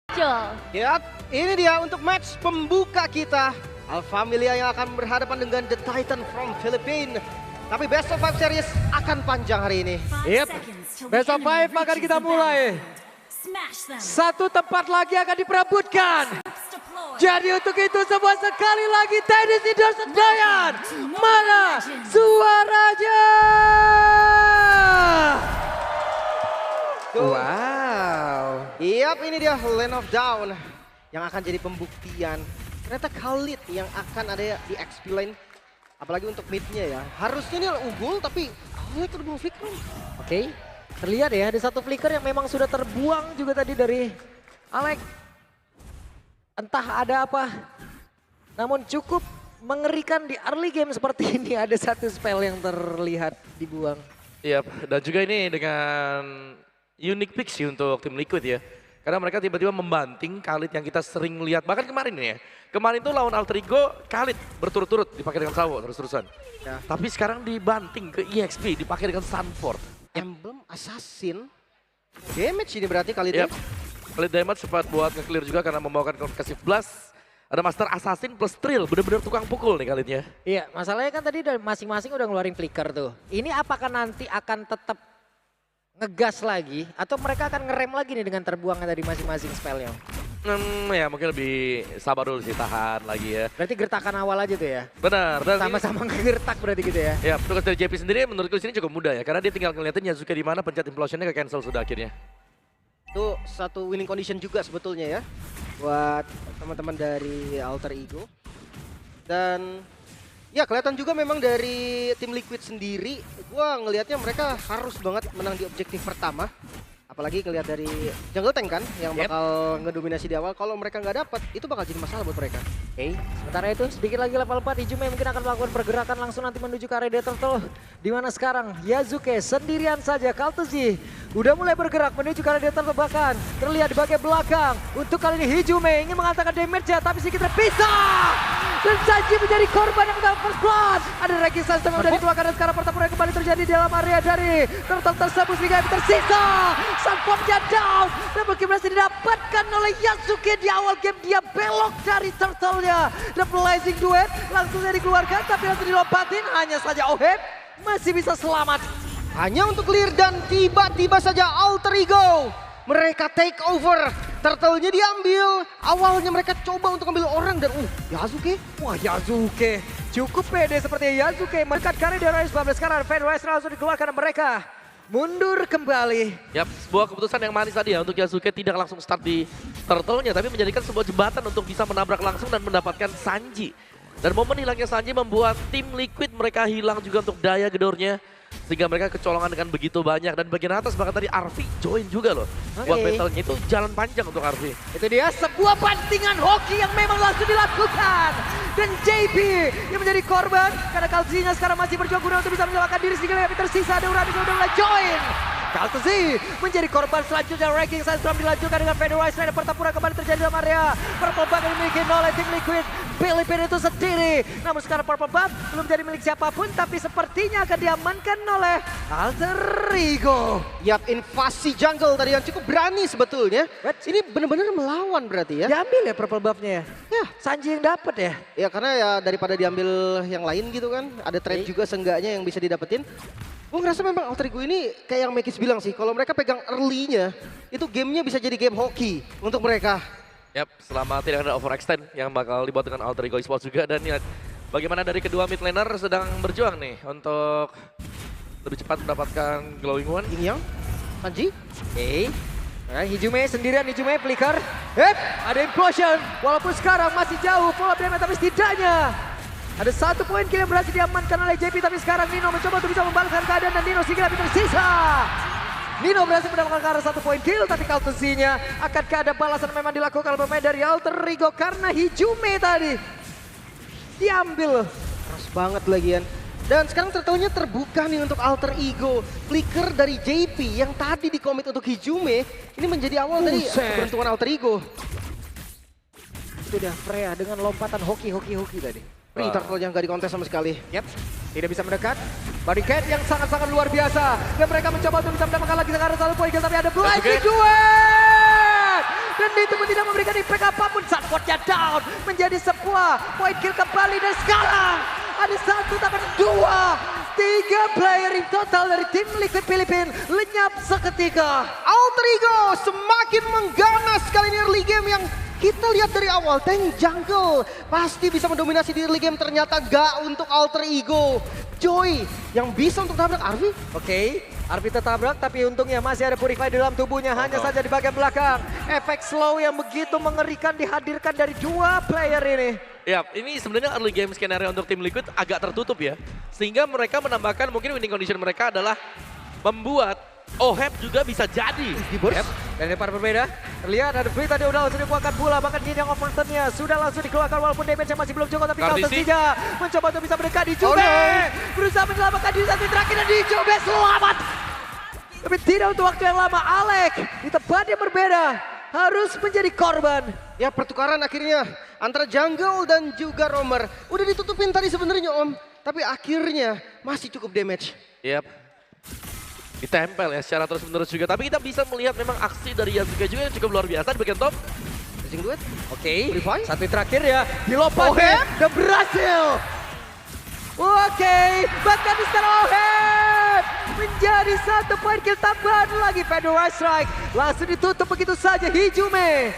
muncul. Yap, ini dia untuk match pembuka kita. Alfamilia yang akan berhadapan dengan The Titan from Philippines. Tapi Best of 5 series akan panjang hari ini. Yep, Best of 5 akan kita mulai. Satu tempat lagi akan diperebutkan. Jadi untuk itu semua sekali lagi tenis indoor Senayan. Mana suaranya? Wow. Yap, ini dia Land of Dawn yang akan jadi pembuktian. Ternyata Khalid yang akan ada di XP lane. Apalagi untuk mid-nya ya. Harusnya ini unggul tapi Khalid terbuang flicker. Oke, terlihat ya ada satu flicker yang memang sudah terbuang juga tadi dari Alex. Entah ada apa. Namun cukup mengerikan di early game seperti ini. Ada satu spell yang terlihat dibuang. Iya, dan juga ini dengan unique pick sih untuk tim Liquid ya. Karena mereka tiba-tiba membanting Khalid yang kita sering lihat. Bahkan kemarin nih ya. Kemarin tuh lawan Alter Ego, Khalid berturut-turut dipakai dengan Sawo terus-terusan. Ya. Tapi sekarang dibanting ke EXP, dipakai dengan Sunford. Emblem Assassin. Damage ini berarti Khalid. Yep. Khalid damage sempat buat nge-clear juga karena membawakan Concussive Blast. Ada Master Assassin plus Trill, bener-bener tukang pukul nih Khalidnya. Iya, masalahnya kan tadi masing-masing udah ngeluarin flicker tuh. Ini apakah nanti akan tetap ngegas lagi atau mereka akan ngerem lagi nih dengan terbuangnya dari masing-masing spellnya? Ya mungkin lebih sabar dulu sih, tahan lagi ya. Berarti gertakan awal aja tuh ya? Benar. Dan Sama-sama ngegertak berarti gitu ya? ya, tugas dari JP sendiri menurutku di sini cukup mudah ya. Karena dia tinggal ngeliatin Yasuke di mana, pencet implosionnya ke cancel sudah akhirnya. Itu satu winning condition juga sebetulnya ya. Buat teman-teman dari Alter Ego. Dan ya kelihatan juga memang dari tim Liquid sendiri. Gua ngelihatnya mereka harus banget menang di objektif pertama. Apalagi ngelihat dari jungle tank kan yang bakal ngedominasi di awal. Kalau mereka nggak dapat, itu bakal jadi masalah buat mereka. Oke, sementara itu sedikit lagi level 4 Hijume mungkin akan melakukan pergerakan langsung nanti menuju ke area Turtle. Di mana sekarang Yasuke sendirian saja, Kaltuzi udah mulai bergerak menuju ke area Turtle, bahkan terlihat di bagian belakang. Untuk kali ini Hijume ingin mengatakan damage-nya tapi sedikit terpisah. Dan Sanji menjadi korban yang mendapat first blood. Ada resistance yang sudah dikeluarkan dan sekarang pertempuran kembali terjadi di dalam area dari Turtle tersebut sehingga tersisa. Sunfordnya down dan mungkin berhasil didapatkan oleh Yasuke di awal game. Dia belok dari Turtle-nya. The Blazing Duet langsung saja dikeluarkan tapi langsung dilompatin. Hanya saja Oheb masih bisa selamat. Hanya untuk clear dan tiba-tiba saja Alter Ego. Mereka take over. Turtle-nya diambil. Awalnya mereka coba untuk ambil orang dan Yasuke. Wah, Yasuke cukup pede seperti Yasuke. Mendekat karena dari 19 sekarang Fenris langsung dikeluarkan mereka. Mundur kembali. Yap, sebuah keputusan yang manis tadi ya untuk Yasuke tidak langsung start di Turtle-nya. Tapi menjadikan sebuah jembatan untuk bisa menabrak langsung dan mendapatkan Sanji. Dan momen hilangnya Sanji membuat tim Liquid mereka hilang juga untuk daya gedornya. Sehingga mereka kecolongan dengan begitu banyak. Dan bagian atas bahkan tadi Arfi join juga loh. Buat battle-nya itu jalan panjang untuk Arfi. Itu dia sebuah bantingan hoki yang memang langsung dilakukan. Dan JP yang menjadi korban. Karena Kalzinya sekarang masih berjuang guna untuk bisa menyelamatkan diri. Sehingga yang tersisa ada Uranus yang udah mulai join. Kaltuzi menjadi korban selanjutnya. Ranking Sandstorm dilanjutkan dengan Fenris. Dan pertempuran kembali terjadi dalam area Purple Buff yang dimiliki oleh tim Liquid Filipina itu sendiri. Namun sekarang Purple Buff belum jadi milik siapapun. Tapi sepertinya akan diamankan oleh Alter Ego. Yap, invasi jungle tadi yang cukup berani sebetulnya. Ini benar-benar melawan berarti ya. Diambil ya Purple Buff-nya ya? Ya. Sanji yang dapat ya? Ya karena ya daripada diambil yang lain gitu kan. Ada trade juga seenggaknya yang bisa didapetin. Gue ngerasa memang Alter Ego ini kayak yang Mekis bilang sih. Kalau mereka pegang early-nya, itu gamenya bisa jadi game hoki untuk mereka. Yap, selama tidak ada overextend yang bakal dibuat dengan Alter Ego Esports juga. Dan lihat bagaimana dari kedua mid laner sedang berjuang nih untuk lebih cepat mendapatkan Glowing One. Ini yang Sanji. Oke. Nah, Hijume sendirian, Hijume flicker. Ada implosion. Walaupun sekarang masih jauh follow damage tapi setidaknya ada satu poin kill yang berhasil diamankan oleh JP. Tapi sekarang Nino mencoba untuk bisa membalaskan keadaan dan Nino sehingga lebih tersisa. Nino berhasil mendapatkan ke arah satu poin kill tapi Kaltuzinya akankah ada balasan memang dilakukan oleh pemain dari Alter Ego karena Hijume tadi diambil. Keras banget lagian. Dan sekarang Turtle-nya terbuka nih untuk Alter Ego. Flicker dari JP yang tadi dikomit untuk Hijume. Ini menjadi awal dari keberuntungan Alter Ego. Itu dia Freya dengan lompatan hoki tadi. Ini Turtle yang gak dikontes sama sekali. Yep, tidak bisa mendekat. Barricade yang sangat-sangat luar biasa. Dan mereka mencoba untuk bisa mendapatkan lagi sekarang satu poin kill tapi ada Blazing Duet! Dan itu pun tidak memberikan impact apapun. Sunspotnya down. Menjadi sebuah point kill kembali. Dan sekarang ada 1 tambah 2. 3 player in total dari tim Liquid Filipina lenyap seketika. Alter Ego semakin mengganas kali ini early game yang kita lihat dari awal. Tank jungle pasti bisa mendominasi di early game, ternyata gak untuk Alter Ego. Joy yang bisa untuk tabrak Arvi. Oke, Arvi tertabrak tapi untungnya masih ada Purify di dalam tubuhnya. Hanya saja di bagian belakang. Efek slow yang begitu mengerikan dihadirkan dari 2 player ini. Ya, ini sebenarnya early game skenario untuk tim Liquid agak tertutup ya. Sehingga mereka menambahkan mungkin winning condition mereka adalah membuat Oheb juga bisa jadi. Yep. Dan depan berbeda, terlihat ada Free tadi udah langsung dikeluarkan pula. Bahkan Yin yang overturn-nya sudah langsung dikeluarkan walaupun damage-nya masih belum cukup. Tapi Kaltes Ninja mencoba untuk bisa mendekat di Jube. Berusaha menyelamatkan diri satu terakhir dan di Jube selamat. Tapi tidak untuk waktu yang lama. Alek di tempat yang berbeda harus menjadi korban. Ya pertukaran akhirnya antara jungle dan juga roamer. Udah ditutupin tadi sebenarnya Om. Tapi akhirnya masih cukup damage. Yap. Ditempel ya secara terus-menerus juga. Tapi kita bisa melihat memang aksi dari Yasuke juga yang cukup luar biasa di bagian top. Racing duet. Oke, Purify. satu terakhir ya. Dilompat dan berhasil. Oke, bahkan di sekarang Oheb menjadi 1 poin kill tambahan lagi. Fedora Strike langsung ditutup begitu saja Hijume.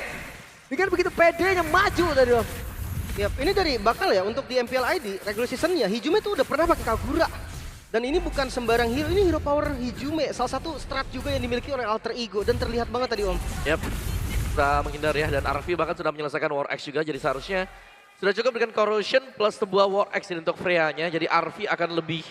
Dengan begitu pedenya maju tadi Om. Yap, ini dari bakal ya untuk di MPL ID regular season-nya Hijume tuh udah pernah pakai Kagura. Dan ini bukan sembarang hero, ini hero power Hijume. Salah satu strat juga yang dimiliki oleh Alter Ego dan terlihat banget tadi Om. Yap, sudah menghindar ya dan Arvi bahkan sudah menyelesaikan War X juga, jadi seharusnya sudah cukup dengan Corrosion plus sebuah War X ini untuk Freya-nya. Jadi Arvi akan lebih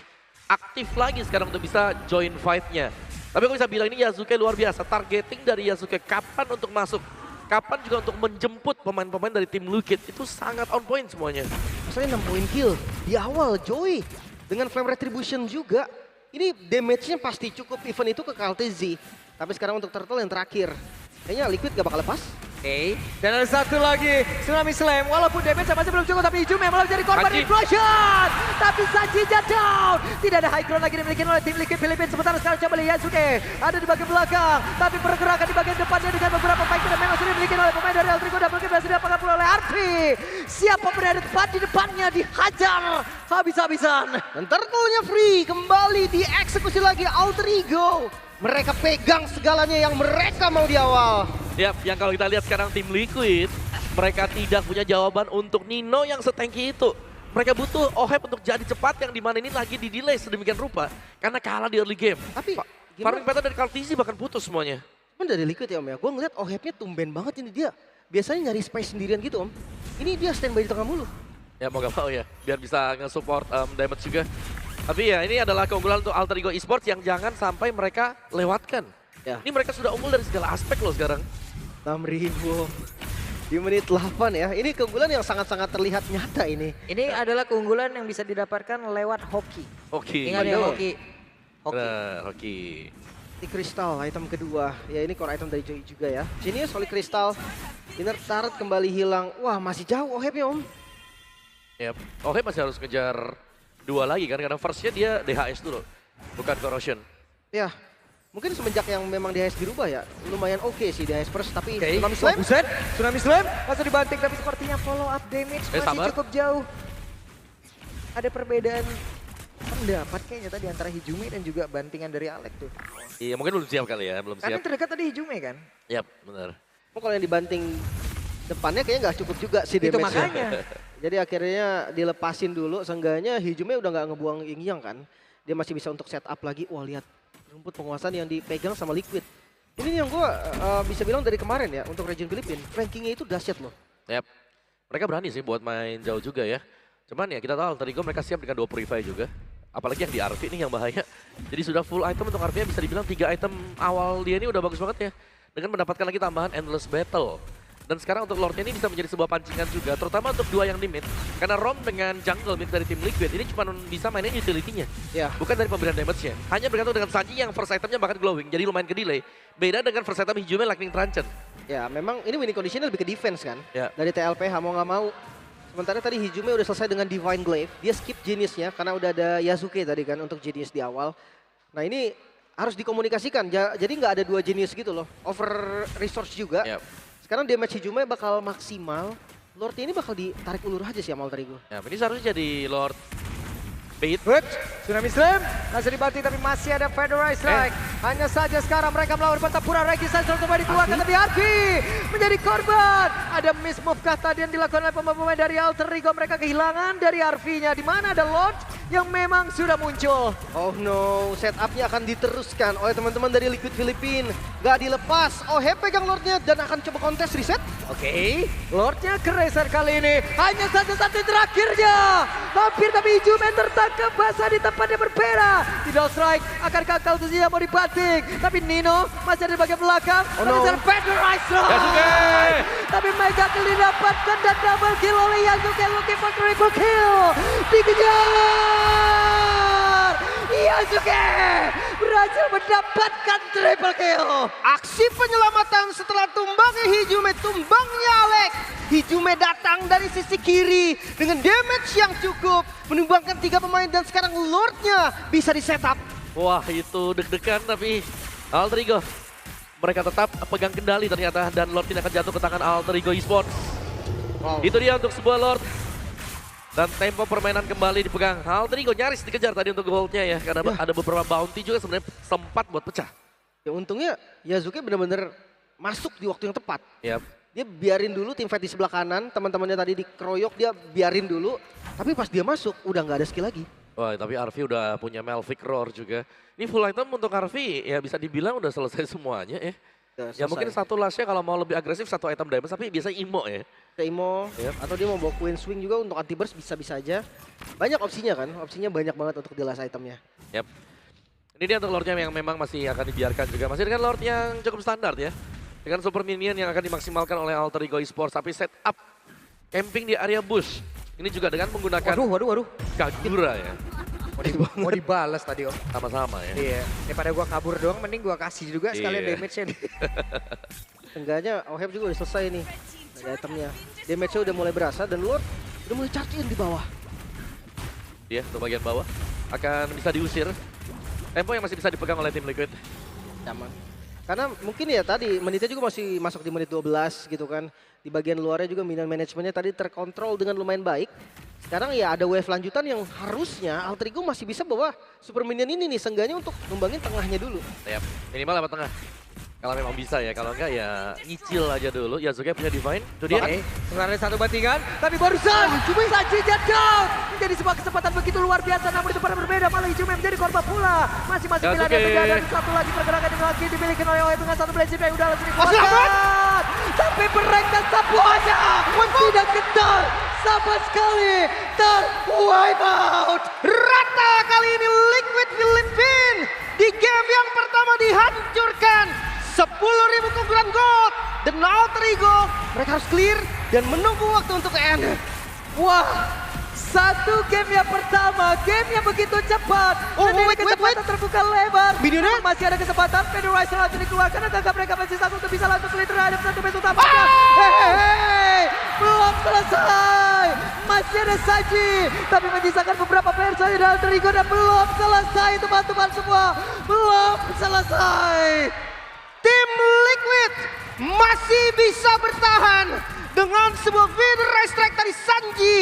aktif lagi sekarang untuk bisa join fight-nya. Tapi aku bisa bilang ini Yasuke luar biasa, targeting dari Yasuke kapan untuk masuk, kapan juga untuk menjemput pemain-pemain dari tim Liquid itu sangat on point semuanya. Masalahnya 6 poin kill di awal Joy. Dengan Flame Retribution juga, ini damage-nya pasti cukup event itu ke Kaltezi. Tapi sekarang untuk Turtle yang terakhir, kayaknya Liquid gak bakal lepas. Oke, dan ada satu lagi Tsunami Slam. Walaupun damage masih belum cukup, tapi Hijume malah menjadi korban explosion. Tapi Sanji down. Tidak ada high ground lagi dimiliki oleh tim Liquid Filipina. Sementara sekarang coba lihat Yasuke ada di bagian belakang. Tapi pergerakan di bagian depannya dengan beberapa fight yang memang sudah dimiliki oleh pemain dari Alter Ego. Dan mungkin berhasil diapakan pula oleh Arvi. Siapa pun ada tepat di depannya dihajar habis-habisan. Dan Turtle-nya free, kembali dieksekusi lagi Alter Ego. Mereka pegang segalanya yang mereka mau di awal. Yap, yang kalau kita lihat sekarang tim Liquid, mereka tidak punya jawaban untuk Nino yang setangki itu. Mereka butuh Oheb untuk jadi cepat yang dimana ini lagi di delay sedemikian rupa. Karena kalah di early game. Tapi farming pattern dari Kaltizi bahkan putus semuanya. Cuman dari Liquid ya Om ya, gue ngeliat Ohebnya tumben banget ini dia. Biasanya nyari space sendirian gitu Om. Ini dia standby di tengah mulu. Ya mau gak mau ya, biar bisa nge-support damage juga. Tapi ya ini adalah keunggulan untuk Alter Ego Esports yang jangan sampai mereka lewatkan. Ya. Ini mereka sudah unggul dari segala aspek loh sekarang. 6.000 di menit 8 ya. Ini keunggulan yang sangat-sangat terlihat nyata ini. Ini adalah keunggulan yang bisa didapatkan lewat hoki. Oke. Ingat ya Betul. hoki. Benar, oke. Di Crystal, item kedua. Ya ini core item dari Joy juga ya. Genius, Holy Crystal. Inner turret kembali hilang. Wah masih jauh Ohebnya Om. Yap. Oke masih harus ngejar 2 lagi kan, karena first-nya dia DHS dulu, bukan Corrosion. Ya, mungkin semenjak yang memang DHS dirubah ya, lumayan oke sih DHS first, tapi Oke, Tsunami Slam. buset, Tsunami Slam langsung dibanting tapi sepertinya follow up damage masih sabar. cukup jauh. Ada perbedaan pendapat kayaknya tadi antara Hijume dan juga bantingan dari Alek tuh. Iya mungkin belum siap kali ya, belum Kan siap. yang terdekat tadi Hijume kan? Yap, benar. Kalau yang dibanting depannya kayaknya nggak cukup juga sih Itu damage-nya. makanya. Jadi akhirnya dilepasin dulu, seenggaknya Hijume udah nggak ngebuang Yin Yang kan. Dia masih bisa untuk setup lagi. Wah lihat rumput penguasaan yang dipegang sama Liquid. Ini nih yang gue bisa bilang dari kemarin ya, untuk region Filipina, rankingnya itu dahsyat loh. Yap. Mereka berani sih buat main jauh juga ya. Cuman ya kita tahu Alter Ego mereka siap dengan 2 Purify juga. Apalagi yang di Arvi nih yang bahaya. Jadi sudah full item untuk Arvi bisa dibilang 3 item awal dia ini udah bagus banget ya. Dengan mendapatkan lagi tambahan Endless Battle. Dan sekarang untuk Lordnya ini bisa menjadi sebuah pancingan juga, terutama untuk 2 yang di mid. Karena Rom dengan jungle mid dari tim Liquid ini cuma bisa mainin utility-nya. Ya. Bukan dari pemberian damage-nya. Hanya bergantung dengan Sanji yang first item-nya bahkan glowing, jadi lumayan ke delay. Beda dengan first item Hijume Lightning Truncheon. Ya memang ini winning condition lebih ke defense kan. Ya. Dari TLPH mau nggak mau. Sementara tadi Hijume udah selesai dengan Divine Glaive. Dia skip Genius-nya karena udah ada Yasuke tadi kan untuk Genius di awal. Nah ini harus dikomunikasikan, jadi nggak ada 2 Genius gitu loh. Over resource juga. Yap. sekarang damage Hijume bakal maksimal. Lordnya ini bakal ditarik ulur aja sih sama Alter Ego. Ya, ini seharusnya jadi Lord Bait. Tsunami Slam masih dibanting tapi masih ada Federal Strike. Hanya saja sekarang mereka melawan pertempuran Regis Sensor kembali dikeluarkan tapi Arfi menjadi korban. Ada miss move kah tadi yang dilakukan oleh pemain dari Alter Ego. Mereka kehilangan dari Arfi-nya. Di mana ada Lord yang memang sudah muncul. Oh no, setupnya akan diteruskan oleh teman-teman dari Liquid Philippines. Gak dilepas. Oh, pegang Lordnya dan akan coba kontes reset. Oke, Lordnya kereser kali ini. Hanya satu-satu terakhirnya. Hampir tapi Hijume tertangkap basah di tempat yang berbeda. Tidak strike, akankah Kaltuzi yang mau dibanting? Tapi Nino masih ada di bagian belakang. Oh no. Federal Strike. Yasuke! Tapi Mega Kill didapatkan dan double kill oleh Yasuke. Looking for triple kill. Dikejar. Yasuke berhasil mendapatkan triple kill. Aksi penyelamatan setelah tumbangnya Hijume, tumbangnya Alex. Hijume datang dari sisi kiri dengan damage yang cukup. Menumbangkan 3 pemain dan sekarang Lordnya bisa di setup. Wah, itu deg-degan tapi Alter Ego mereka tetap pegang kendali ternyata dan Lord tidak akan jatuh ke tangan Alter Ego Esports. Wow. Itu dia untuk sebuah Lord. Dan tempo permainan kembali dipegang. Alter Ego nyaris dikejar tadi untuk goldnya ya. Karena ada beberapa bounty juga sebenarnya sempat buat pecah. Ya untungnya Yasuke benar-benar masuk di waktu yang tepat. Yap. Dia biarin dulu tim fight di sebelah kanan, teman-temannya tadi dikeroyok, dia biarin dulu. Tapi pas dia masuk, udah nggak ada skill lagi. Wah, tapi Arfi udah punya Melvic Roar juga. Ini full item untuk Arfi ya bisa dibilang udah selesai semuanya ya. Ya mungkin satu lastnya kalau mau lebih agresif satu item damage tapi biasa imo ya. Imo, atau dia mau bawa Queen Swing juga untuk anti burst bisa-bisa aja. Banyak opsinya kan, opsinya banyak banget untuk di last itemnya. Yap. Ini dia untuk Lordnya yang memang masih akan dibiarkan juga. Masih dengan Lord yang cukup standar ya. Dengan super minion yang akan dimaksimalkan oleh Alter Ego Esports. Tapi setup camping di area bush. Ini juga dengan menggunakan Waduh. Kagura ya. Mau dibalas tadi Om. Sama-sama ya. Iya, daripada gua kabur doang mending gua kasih juga sekalian Iya. damage-nya nih. Enggaknya Oheb juga udah selesai nih dari itemnya. Damage-nya udah mulai berasa dan Lord udah mulai charge-in di bawah. Dia untuk bagian bawah akan bisa diusir. Tempo yang masih bisa dipegang oleh tim Liquid. Nyaman. Karena mungkin ya tadi menitnya juga masih masuk di menit 12 gitu kan. Di bagian luarnya juga minion manajemennya tadi terkontrol dengan lumayan baik. Sekarang ya ada wave lanjutan yang harusnya Alter Ego masih bisa bawa super minion ini nih. Seenggaknya untuk numbangin tengahnya dulu. Yap. Minimal lewat tengah. Kalau memang bisa ya, kalau enggak ya nyicil aja dulu. Yasuke punya Divine, itu dia. Oke, sebenarnya satu bandingan, tapi barusan Sanji down. Menjadi sebuah kesempatan begitu luar biasa, namun itu pada berbeda. Malah Hijume menjadi korban pula. Masing-masing pilihan yang berbeda dan satu lagi pergerakan yang lagi dimiliki oleh Oe dengan satu blade yang udah langsung dikeluarkan. Tapi mereka semuanya tidak ketar sama sekali. Wipe out. Rata kali ini Liquid Philippines di game yang pertama dihancurkan. 10.000 keunggulan gold dan Alter Ego mereka harus clear dan menunggu waktu untuk end. Wah, satu game yang pertama, game yang begitu cepat. Oh, Dan ini wait. kesempatan terbuka lebar. Minionnya? Namun masih ada kesempatan, Federation langsung dikeluarkan. Ataukah mereka masih sanggup untuk bisa langsung clear terhadap satu base utama? Hehehe, belum selesai. Masih ada Sanji, tapi menyisakan beberapa player saja dari Alter Ego dan belum selesai teman-teman semua. Belum selesai. Tim Liquid masih bisa bertahan dengan sebuah Federal Strike dari Sanji.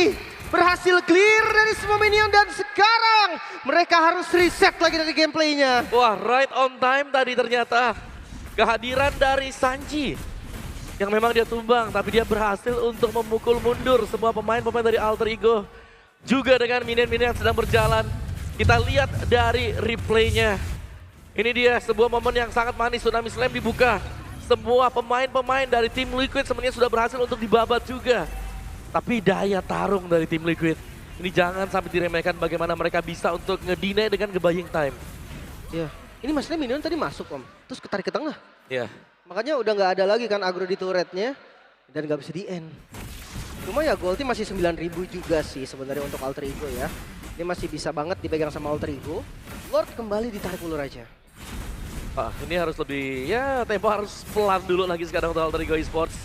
Berhasil clear dari semua minion dan sekarang mereka harus reset lagi dari gameplaynya. Wah, right on time tadi ternyata. Kehadiran dari Sanji. Yang memang dia tumbang, tapi dia berhasil untuk memukul mundur semua pemain-pemain dari Alter Ego. Juga dengan minion-minion yang sedang berjalan. Kita lihat dari replaynya. Ini dia sebuah momen yang sangat manis, Tsunami Slam dibuka. Semua pemain-pemain dari tim Liquid sebenarnya sudah berhasil untuk dibabat juga. Tapi daya tarung dari tim Liquid. Ini jangan sampai diremehkan bagaimana mereka bisa untuk ngedinai dengan ngebaying time. Ya, ini maksudnya minion tadi masuk Om, terus ketarik ke tengah. Ya. Makanya udah nggak ada lagi kan agro di turretnya dan nggak bisa di end. Cuma ya goldnya masih 9.000 juga sih sebenarnya untuk Alter Ego ya. Ini masih bisa banget dipegang sama Alter Ego. Lord kembali ditarik ulur aja. Ini harus lebih, ya tempo harus pelan dulu lagi sekarang untuk Alter Ego Esports.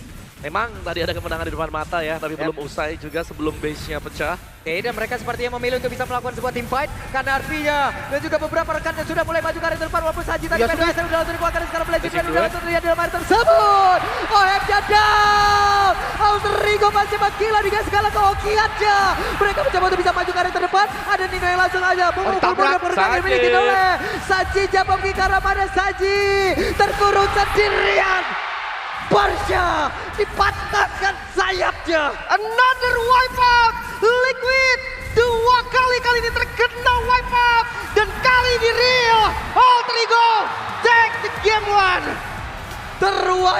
Memang tadi ada kemenangan di depan mata ya, tapi belum usai juga sebelum base-nya pecah. Oke, dan mereka sepertinya memilih untuk bisa melakukan sebuah team fight karena artinya dan juga beberapa rekannya sudah mulai maju ke area depan walaupun Sanji tadi PDS sudah langsung dikeluarkan sekarang Blazing dan sudah langsung terlihat dalam area tersebut. OM-nya down. Alter Ego masih menggila dengan segala kehokiannya. Mereka mencoba untuk bisa maju ke area terdepan. Ada Nino yang langsung aja memukul rekan yang dimiliki oleh Sanji. Japoki karena mana Sanji terkurung sendirian. Barsha dipatahkan sayapnya. Another wipeout. Liquid 2 kali ini terkena wipeout. Dan kali ini real. Alter Ego take the game 1. Terus